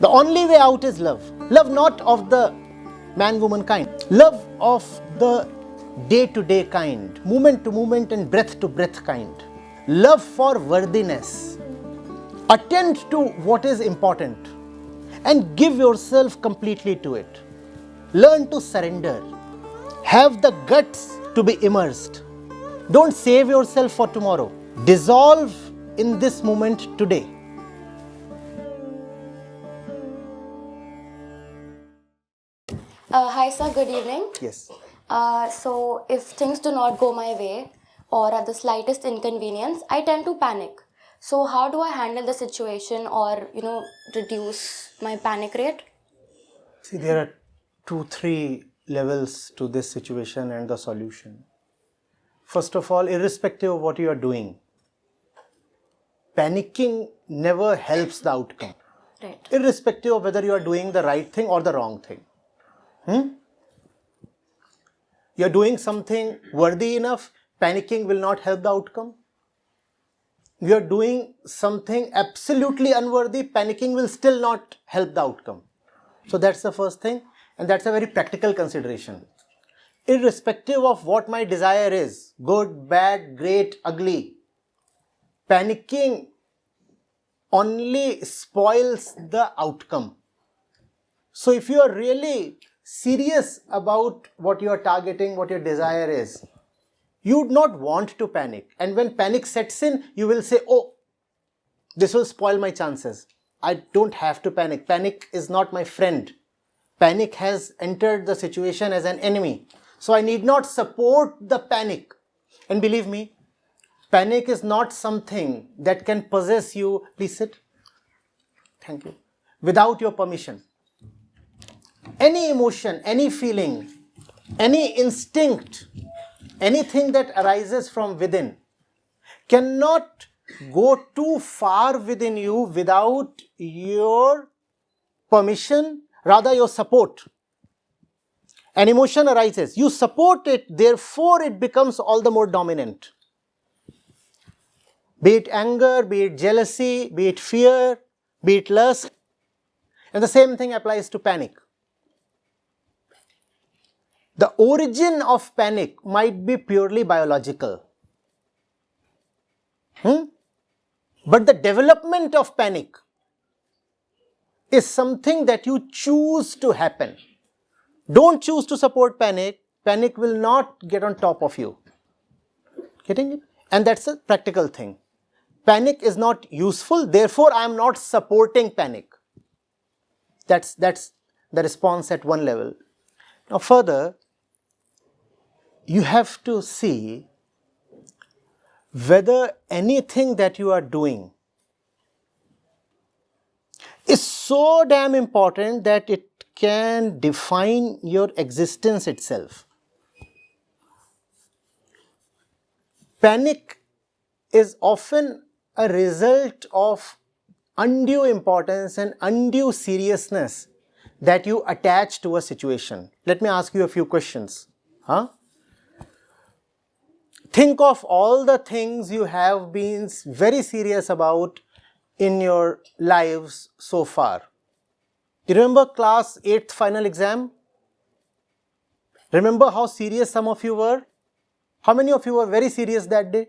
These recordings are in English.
The only way out is love. Love not of the man-woman kind. Love of the day-to-day kind, moment-to-moment and breath-to-breath kind. Love for worthiness. Attend to what is important and give yourself completely to it. Learn to surrender. Have the guts to be immersed. Don't save yourself for tomorrow. Dissolve in this moment today. Hi sir, good evening. Yes. So if things do not go my way or at the slightest inconvenience, I tend to panic. So how do I handle the situation or reduce my panic rate? See, there are 2-3 levels to this situation and the solution. First of all, irrespective of what you are doing, panicking never helps the outcome. Right. Irrespective of whether you are doing the right thing or the wrong thing. You are doing something worthy enough, panicking will not help the outcome. You are doing something absolutely unworthy, panicking will still not help the outcome. So that's the first thing, and that's a very practical consideration. Irrespective of what my desire is, good, bad, great, ugly, panicking only spoils the outcome. So if you are really serious about what you are targeting, what your desire is, you would not want to panic. And when panic sets in, you will say, oh, this will spoil my chances. I don't have to panic. Panic is not my friend. Panic has entered the situation as an enemy. So I need not support the panic. And believe me, panic is not something that can possess you. Please sit. Thank you. Without your permission. Any emotion, any feeling, any instinct, anything that arises from within cannot go too far within you without your permission, rather your support. An emotion arises, you support it, therefore it becomes all the more dominant. Be it anger, be it jealousy, be it fear, be it lust. And the same thing applies to panic. The origin of panic might be purely biological. But the development of panic is something that you choose to happen. Don't choose to support panic. Panic will not get on top of you. Getting it? And that's a practical thing. Panic is not useful, therefore I am not supporting panic. That's the response at one level. Now further, you have to see whether anything that you are doing is so damn important that it can define your existence itself. Panic is often a result of undue importance and undue seriousness that you attach to a situation. Let me ask you a few questions. Think of all the things you have been very serious about in your lives so far. You remember class 8th final exam? Remember how serious some of you were? How many of you were very serious that day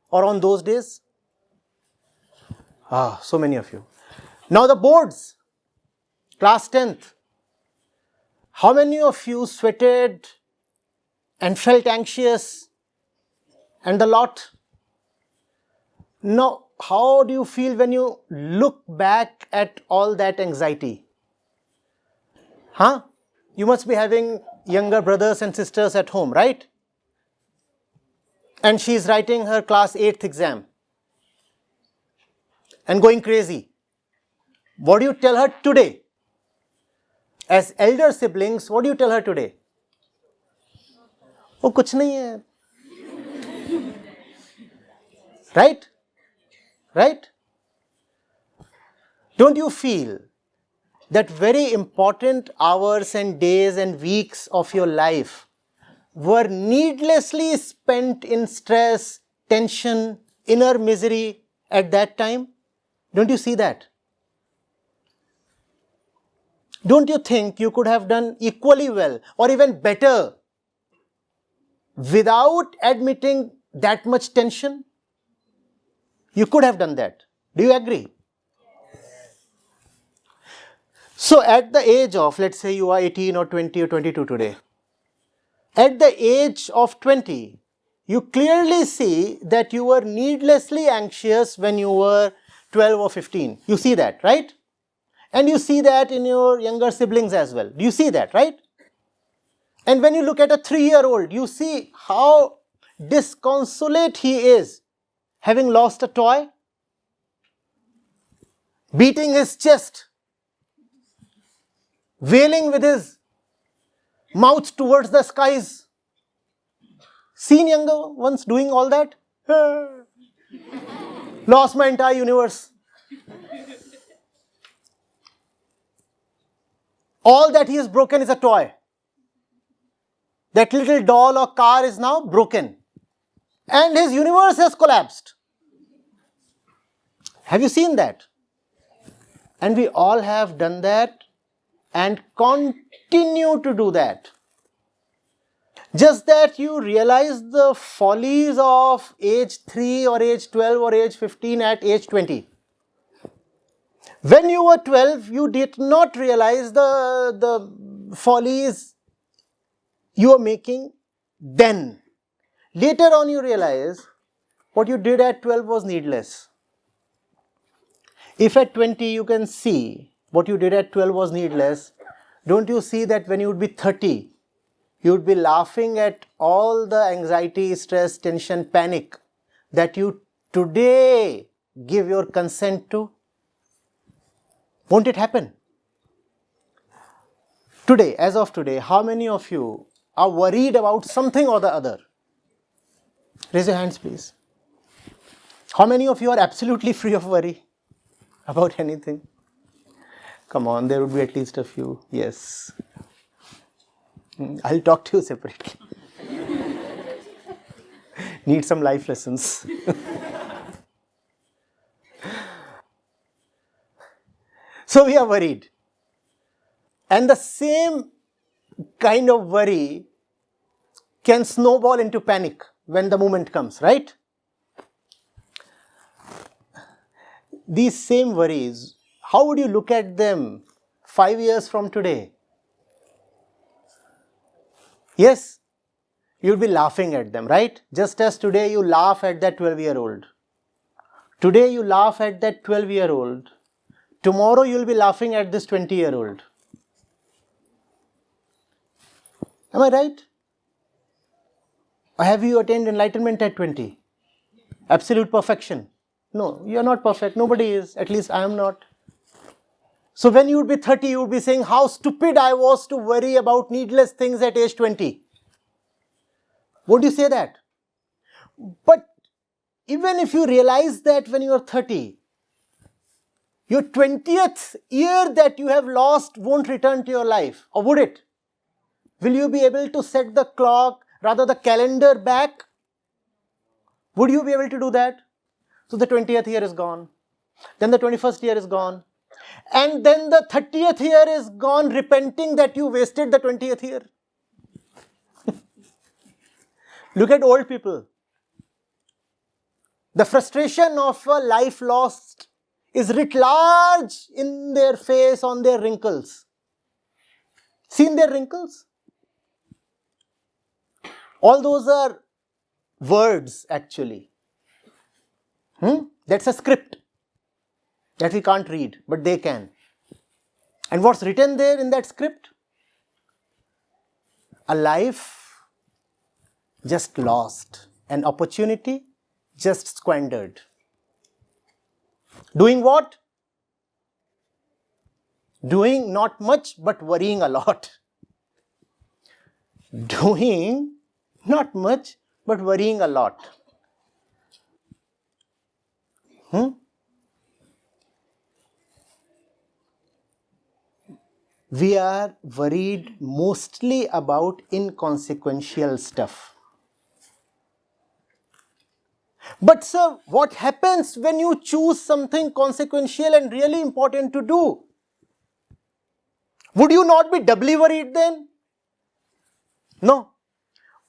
or on those days? So many of you. Now the boards, class 10th. How many of you sweated and felt anxious and the lot? Now, how do you feel when you look back at all that anxiety? You must be having younger brothers and sisters at home, right? And she is writing her class 8th exam and going crazy. What do you tell her today? As elder siblings, what do you tell her today? Oh, kuch nahi hai. Right? Right? Don't you feel that very important hours and days and weeks of your life were needlessly spent in stress, tension, inner misery at that time? Don't you see that? don't you think you could have done equally well or even better without admitting that much tension? You could have done that. Do you agree? So at the age of, let's say you are 18 or 20 or 22 today, at the age of 20, you clearly see that you were needlessly anxious when you were 12 or 15. You see that, right? And you see that in your younger siblings as well. Do you see that, right? And when you look at a 3-year-old, you see how disconsolate he is, having lost a toy, beating his chest, wailing with his mouth towards the skies. Seen younger ones doing all that? Lost my entire universe. All that he has broken is a toy. That little doll or car is now broken. And his universe has collapsed. Have you seen that? And we all have done that and continue to do that. Just that you realize the follies of age 3 or age 12 or age 15 at age 20. When you were 12, you did not realize the follies you were making then. Later on you realize what you did at 12 was needless. If at 20 you can see what you did at 12 was needless, don't you see that when you would be 30, you would be laughing at all the anxiety, stress, tension, panic that you today give your consent to? Won't it happen? Today, as of today, how many of you are worried about something or the other? Raise your hands, please. How many of you are absolutely free of worry about anything? Come on, there would be at least a few. Yes. I'll talk to you separately. Need some life lessons. So we are worried. And the same kind of worry can snowball into panic when the moment comes, right? These same worries, how would you look at them 5 years from today? Yes, you'll be laughing at them, right? Just as today you laugh at that 12-year-old. Today you laugh at that 12-year-old. Tomorrow you'll be laughing at this 20-year-old. Am I right? Or have you attained enlightenment at 20? Absolute perfection? No, you are not perfect. Nobody is. At least I am not. So when you would be 30, you would be saying how stupid I was to worry about needless things at age 20. Would you say that? But even if you realize that when you are 30, your 20th year that you have lost won't return to your life, or would it? Will you be able to set the clock, rather the calendar back? Would you be able to do that? So the 20th year is gone. Then the 21st year is gone. And then the 30th year is gone, repenting that you wasted the 20th year. Look at old people. The frustration of a life lost is writ large in their face, on their wrinkles. Seen their wrinkles? All those are words actually. That's a script that we can't read, but they can. And what's written there in that script? A life just lost, an opportunity just squandered. Doing what? Doing not much but worrying a lot. Doing not much but worrying a lot. We are worried mostly about inconsequential stuff. But sir, what happens when you choose something consequential and really important to do? Would you not be doubly worried then? No.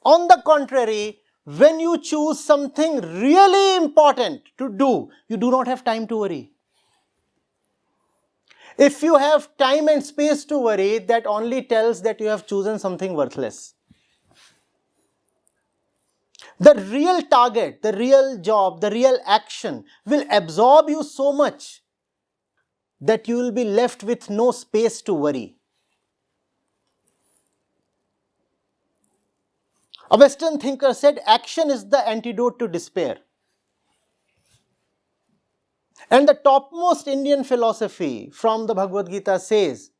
On the contrary, when you choose something really important to do, you do not have time to worry. If you have time and space to worry, that only tells that you have chosen something worthless. The real target, the real job, the real action will absorb you so much that you will be left with no space to worry. A Western thinker said, action is the antidote to despair. And the topmost Indian philosophy from the Bhagavad Gita says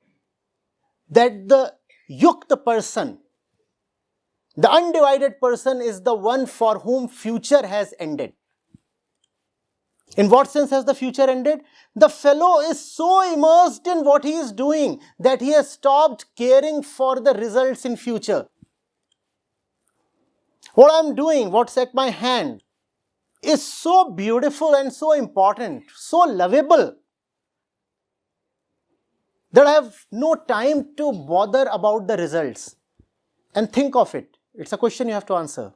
that the yukta person, the undivided person, is the one for whom future has ended. In what sense has the future ended? The fellow is so immersed in what he is doing that he has stopped caring for the results in future. What I am doing, what's at my hand, is so beautiful and so important, so lovable, that I have no time to bother about the results. And think of it. It's a question you have to answer.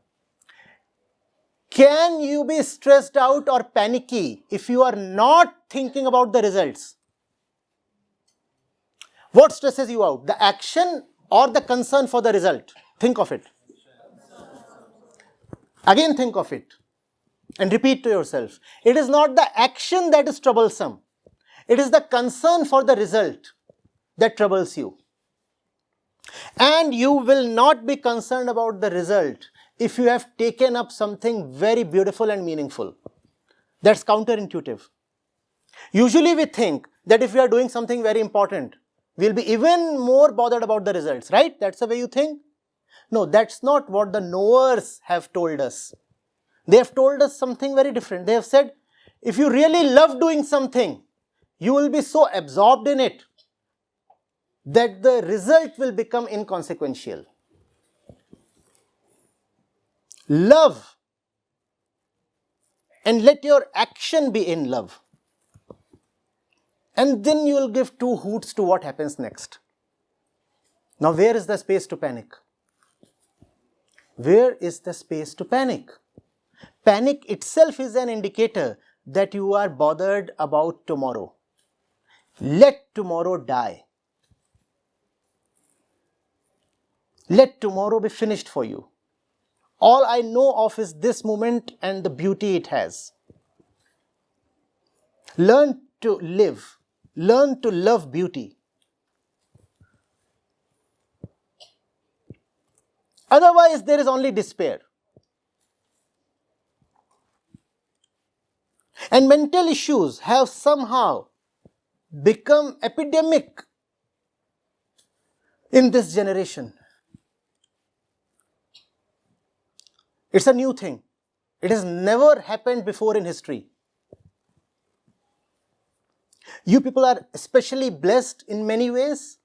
Can you be stressed out or panicky if you are not thinking about the results? What stresses you out? The action or the concern for the result? Think of it. Again think of it. And repeat to yourself. It is not the action that is troublesome. It is the concern for the result that troubles you. And you will not be concerned about the result if you have taken up something very beautiful and meaningful. That's counterintuitive. Usually we think that if we are doing something very important, we'll be even more bothered about the results, right? That's the way you think? No, that's not what the knowers have told us. They have told us something very different. They have said, if you really love doing something, you will be so absorbed in it that the result will become inconsequential. Love, and let your action be in love. And then you will give two hoots to what happens next. Now, where is the space to panic? Where is the space to panic? Panic itself is an indicator that you are bothered about tomorrow. Let tomorrow die. Let tomorrow be finished for you. All I know of is this moment and the beauty it has. Learn to live. Learn to love beauty. Otherwise, there is only despair. And mental issues have somehow become epidemic in this generation. It's a new thing. It has never happened before in history. You people are especially blessed in many ways.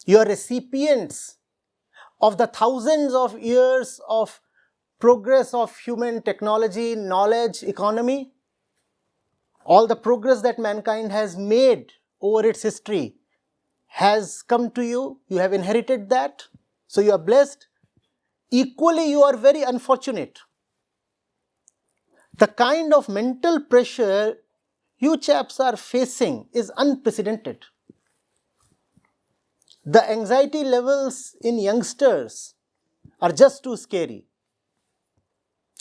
You are recipients of the thousands of years of progress of human technology, knowledge, economy. All the progress that mankind has made over its history has come to you. You have inherited that. So you are blessed. Equally, you are very unfortunate. The kind of mental pressure you chaps are facing is unprecedented. The anxiety levels in youngsters are just too scary.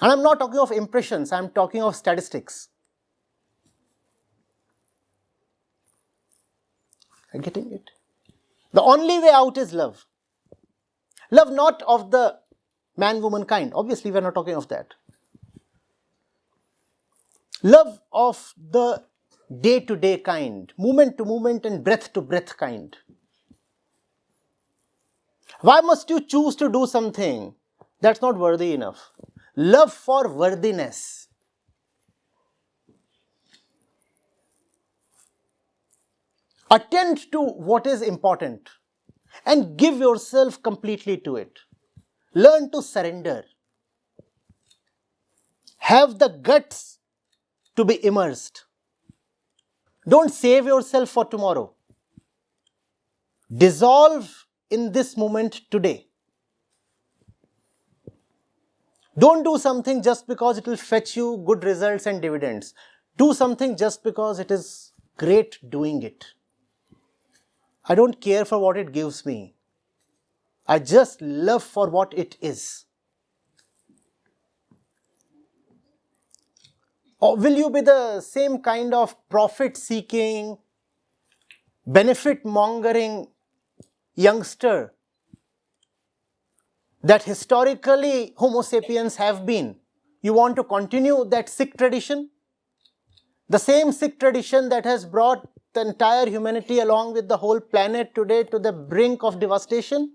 And I'm not talking of impressions, I'm talking of statistics. Are you getting it? The only way out is love. Love not of the man-woman kind. Obviously, we're not talking of that. Love of the day-to-day kind, moment-to-moment and breath-to-breath kind. Why must you choose to do something that's not worthy enough? Love for worthiness. Attend to what is important and give yourself completely to it. Learn to surrender. Have the guts to be immersed. Don't save yourself for tomorrow. Dissolve in this moment today. Don't do something just because it will fetch you good results and dividends. Do something just because it is great doing it. I don't care for what it gives me. I just love for what it is. Or will you be the same kind of profit-seeking, benefit-mongering youngster that historically Homo sapiens have been? You want to continue that Sikh tradition? The same Sikh tradition that has brought the entire humanity along with the whole planet today to the brink of devastation?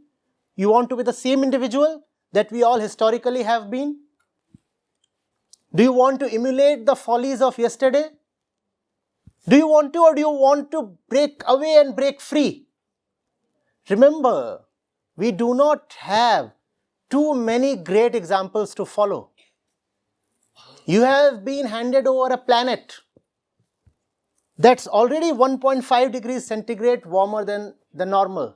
You want to be the same individual that we all historically have been? Do you want to emulate the follies of yesterday? Do you want to, or do you want to break away and break free? Remember, we do not have too many great examples to follow. You have been handed over a planet that's already 1.5 degrees centigrade warmer than the normal.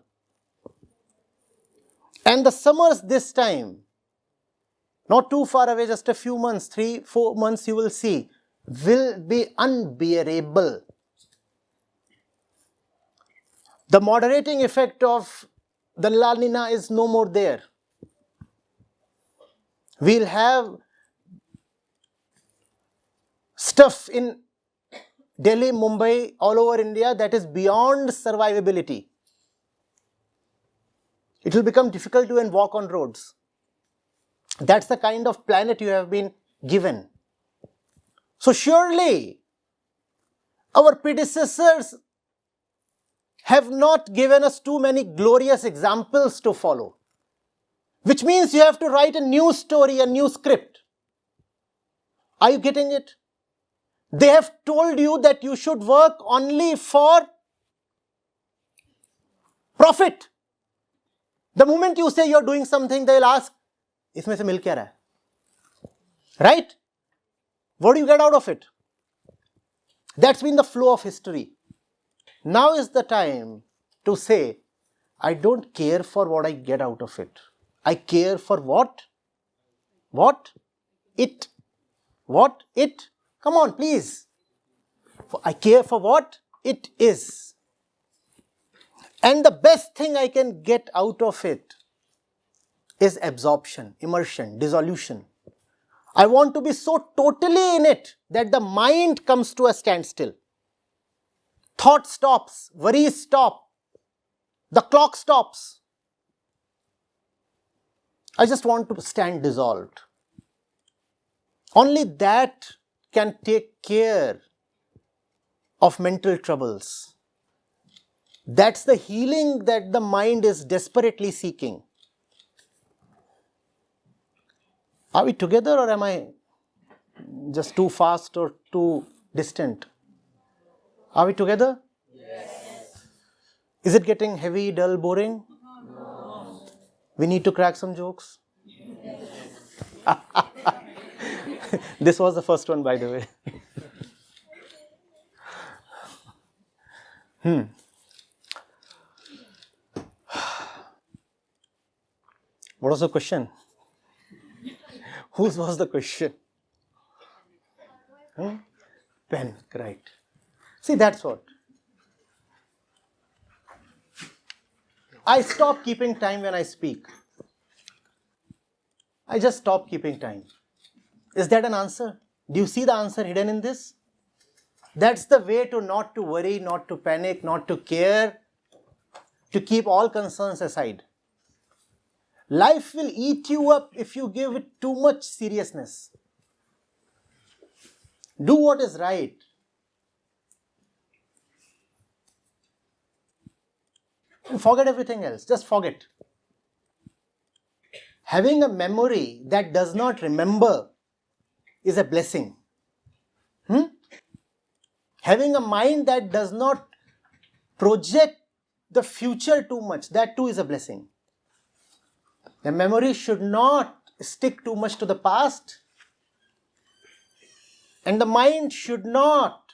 And the summers this time, not too far away, just a few months, 3-4 months you will see, will be unbearable. The moderating effect of the La Nina is no more there. We'll have stuff in Delhi, Mumbai, all over India that is beyond survivability. It will become difficult to even walk on roads. That's the kind of planet you have been given. So surely our predecessors have not given us too many glorious examples to follow. Which means you have to write a new story, a new script. Are you getting it? They have told you that you should work only for profit. The moment you say you're doing something, they'll ask, इसमें से मिल क्या रहा है? Right? What do you get out of it? That's been the flow of history. Now is the time to say, I don't care for what I get out of it. I care for what? What? It. What? It. Come on, please. I care for what? It is. And the best thing I can get out of it is absorption, immersion, dissolution. I want to be so totally in it that the mind comes to a standstill. Thought stops, worries stop, the clock stops. I just want to stand dissolved. Only that can take care of mental troubles. That's the healing that the mind is desperately seeking. Are we together, or am I just too fast or too distant? Are we together? Yes. Is it getting heavy, dull, boring? No. We need to crack some jokes? Yes. This was the first one, by the way. What was the question? Whose was the question? Pen, right. See, that's what. I stop keeping time when I speak. I just stop keeping time. Is that an answer? Do you see the answer hidden in this? That's the way to not to worry, not to panic, not to care, to keep all concerns aside. Life will eat you up if you give it too much seriousness. Do what is right. And forget everything else. Just forget. Having a memory that does not remember is a blessing. Having a mind that does not project the future too much, that too is a blessing. The memory should not stick too much to the past, and the mind should not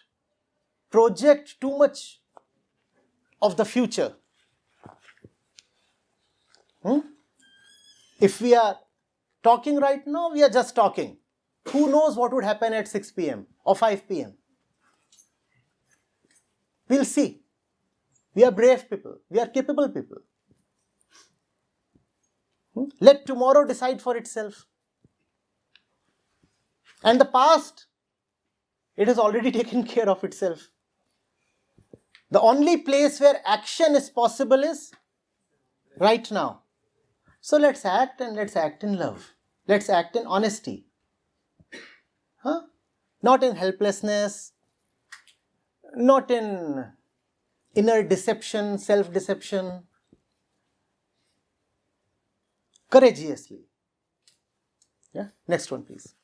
project too much of the future. If we are talking right now, we are just talking. Who knows what would happen at 6 p.m. or 5 p.m.? We'll see. We are brave people. We are capable people. Let tomorrow decide for itself. And the past, it has already taken care of itself. The only place where action is possible is right now. So let's act, and let's act in love. Let's act in honesty. Not in helplessness, not in inner deception, self-deception. Courageously. Yeah. Next one, please.